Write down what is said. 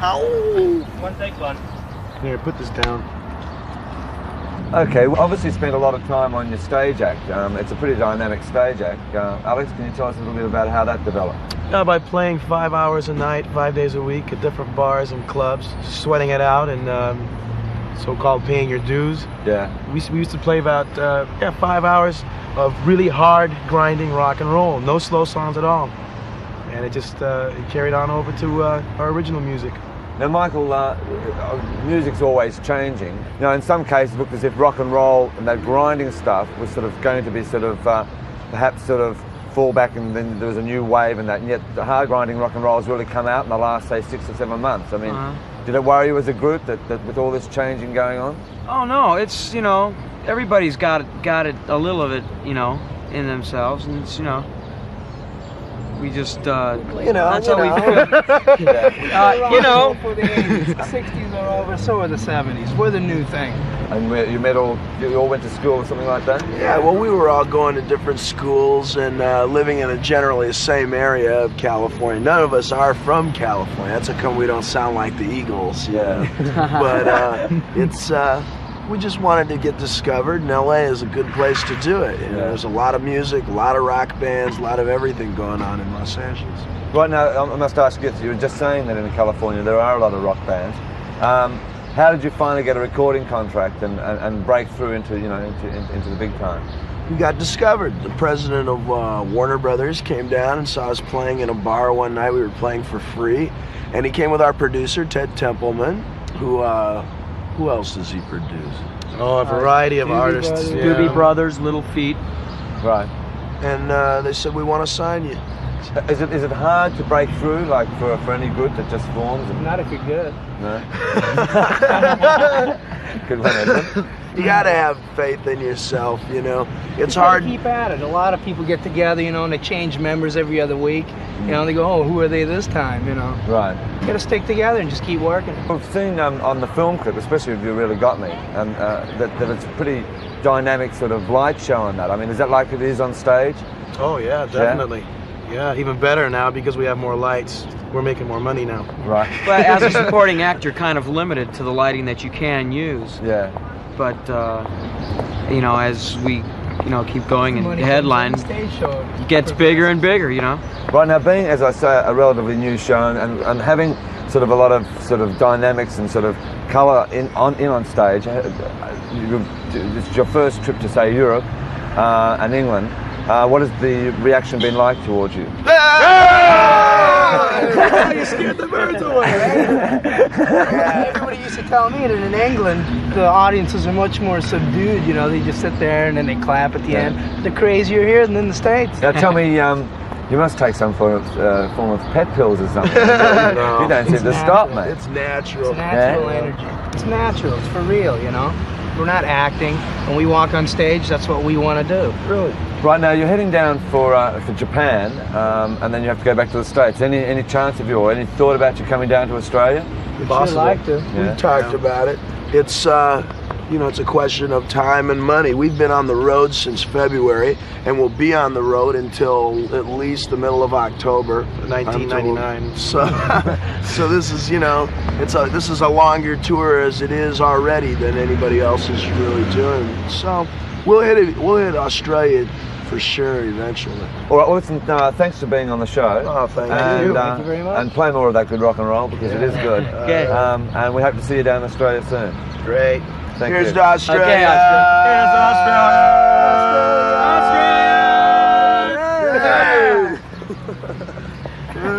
Ow! One take one. Here, put this down. Okay, well, obviously spent a lot of time on your stage act. It's a pretty dynamic stage act. Alex, can you tell us a little bit about how that developed? By playing 5 hours a night, 5 days a week at different bars and clubs, sweating it out and so-called paying your dues. Yeah. We used to play about 5 hours of really hard, grinding rock and roll. No slow songs at all. And it just it carried on over to our original music. Now, Michael, music's always changing. You know, in some cases, it looked as if rock and roll and that grinding stuff was sort of going to be sort of perhaps sort of fall back, and then there was a new wave and that. And yet, the hard grinding rock and roll has really come out in the last, say, 6 or 7 months. I mean, did it worry you as a group that with all this changing going on? Oh no, it's, you know, everybody's got it a little of it, you know, in themselves, and it's, you know, we just that's how we feel. You know, for the 80s, the 60s are over, so are the 70s. We're the new thing. And you all went to school or something like that? Yeah, well, we were all going to different schools and living in generally the same area of California. None of us are from California. That's how come we don't sound like the Eagles. Yeah. But it's we just wanted to get discovered, and LA is a good place to do it. You know, there's a lot of music, a lot of rock bands, a lot of everything going on in Los Angeles. Right now, I must ask you were just saying that in California there are a lot of rock bands. How did you finally get a recording contract and break through into the big time? We got discovered. The president of Warner Brothers came down and saw us playing in a bar one night. We were playing for free, and he came with our producer Ted Templeman, who else does he produce? Oh, a variety of artists. Doobie Brothers, Little Feat. Right. And they said, we want to sign you. Is it hard to break through, like for any group that just forms? Not if you're good. No. Good one, Edwin. You got to have faith in yourself, you know. It's hard. Keep at it. A lot of people get together, you know, and they change members every other week. You know, and they go, oh, who are they this time, you know? Right. You got to stick together and just keep working. We've seen on the film clip, especially if You Really Got Me, that it's a pretty dynamic sort of light show on that. I mean, is that like it is on stage? Oh yeah, definitely. Yeah, even better now because we have more lights. We're making more money now. Right. But as a supporting act, you're kind of limited to the lighting that you can use. Yeah. But you know, as we keep going and headline, it gets bigger and bigger, you know. Right now, being, as I say, a relatively new show and having sort of a lot of sort of dynamics and sort of colour on stage, it's your first trip to, say, Europe and England. What has the reaction been like towards you? You scared the birds away. Yeah, everybody used to tell me that in England, the audiences are much more subdued. You know, they just sit there and then they clap at the end. They're crazier here than in the States. Now tell me, you must take some form of pet pills or something. You don't seem to stop, mate. It's natural. It's natural energy. It's natural. It's for real, you know. We're not acting. When we walk on stage, that's what we want to do. Really? Right now, you're heading down for Japan, and then you have to go back to the States. Any chance of you, or any thought about you coming down to Australia? We'd sure like to. Yeah. We talked about it. It's it's a question of time and money. We've been on the road since February, and we'll be on the road until at least the middle of October, 1999. So this is, this is a longer tour as it is already than anybody else is really doing. So we'll hit Australia for sure eventually. All right, well, listen, thanks for being on the show. Oh, thank you. Thank you very much. And play more of that good rock and roll, because it is good. Okay. And we hope to see you down in Australia soon. Great. Thank Here's you. to Australia. Okay, Australia.